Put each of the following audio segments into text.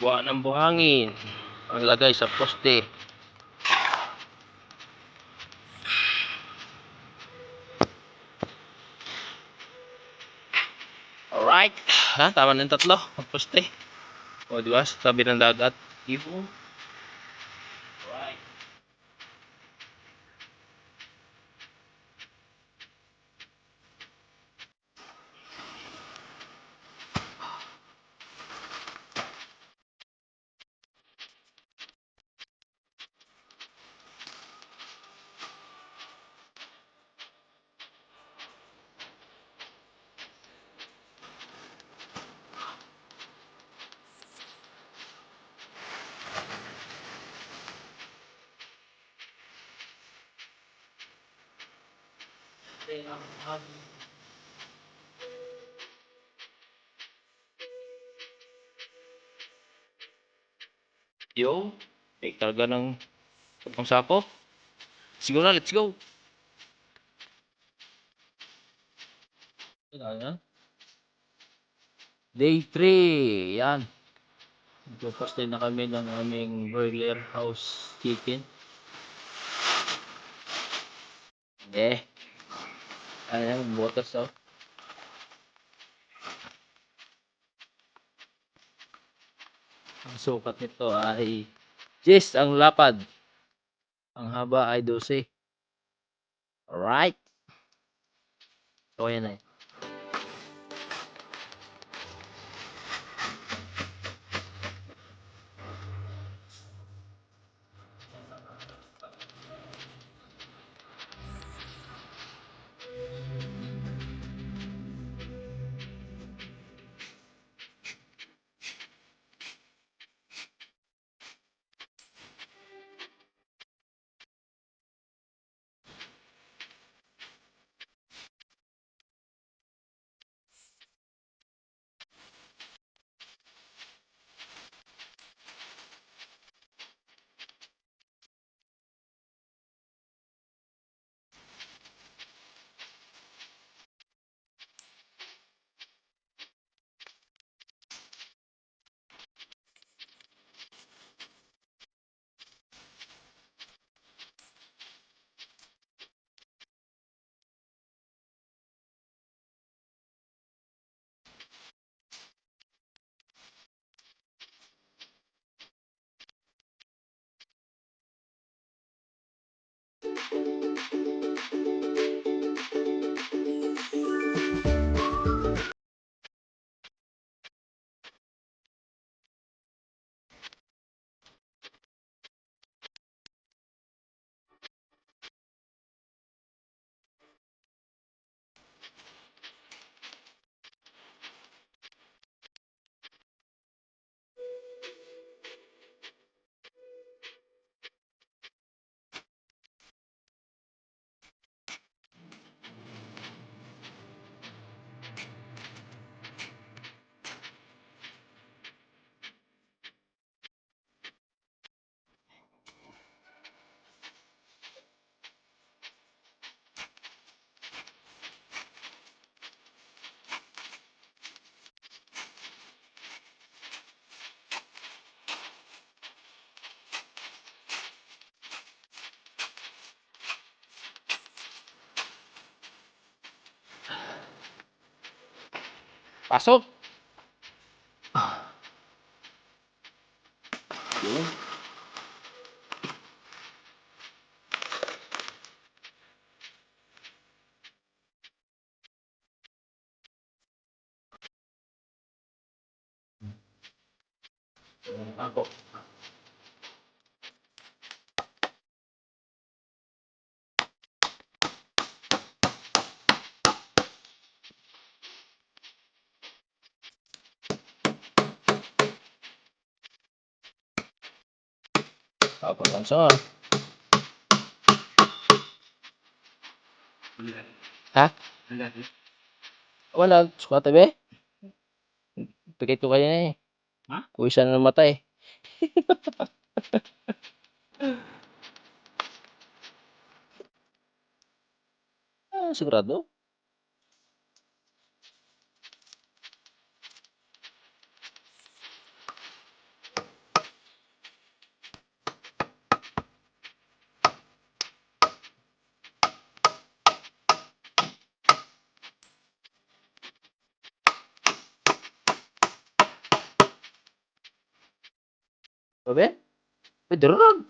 Buwa ng buhangin. Ang lagay sa poste. Alright. Ha, tama na yung tatlo. Ang poste. O, di ba? Sabi ng dagat. Ibo. Alright. Yo. Talaga ng ang sako. Siguro na, let's go. Yan. Day 3. Yan. Magpapaste na kami ng aming burger house chicken. Ayan, butas oh. Ang sukat nito ay 10 ang lapad. Ang haba ay 12. Alright. So, yan eh. Pasok. Yun. Ako. Apa langsung. Ha? Wala. Suka tabi. Pikit ko kaya eh. Ha? Uwisan na namatay. Sigurado. Pabe? Ay, darag.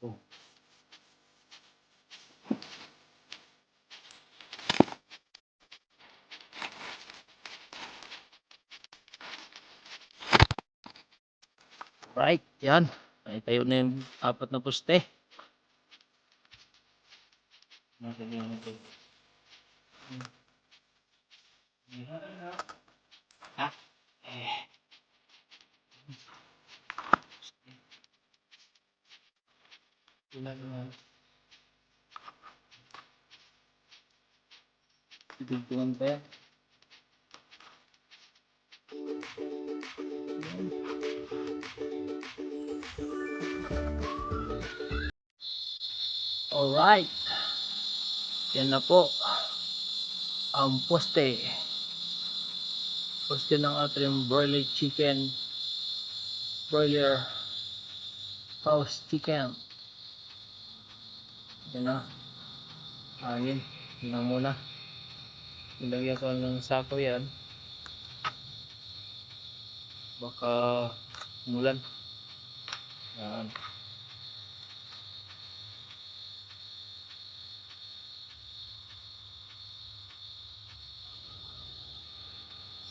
Oh. Right, yan. Ay, tayo na yung apat na poste. Ha? Eh. Titugtungan pa yan. Alright. Yan na po. Ang poste. Poste ng ating broiler chicken. Broiler house chicken. Yan na. Hangin. Yan na muna. Ilagyan ko ng sako yan. Baka umulan. Yan.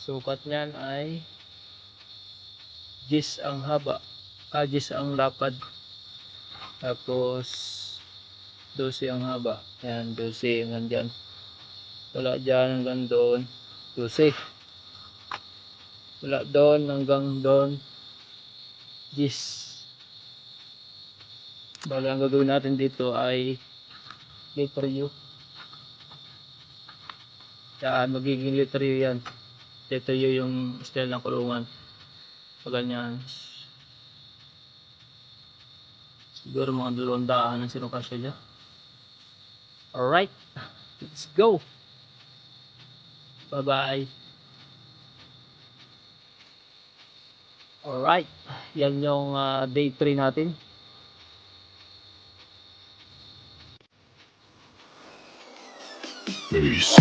Sukat niyan ay 10 ang haba. 10 ang lapad. Tapos 12 ang haba. Yan, 12 hanggang dyan. Wala dyan hanggang doon. 12. Wala doon hanggang doon. 10. Bali, ang gagawin natin dito ay letter U. Yan, magiging letter U yan. Letter U yung style ng kulungan. So, ganyan. Siguro mga 200 ang sinukasya dyan. Alright, let's go. Bye bye. Alright, yan yung day 3 natin. Peace.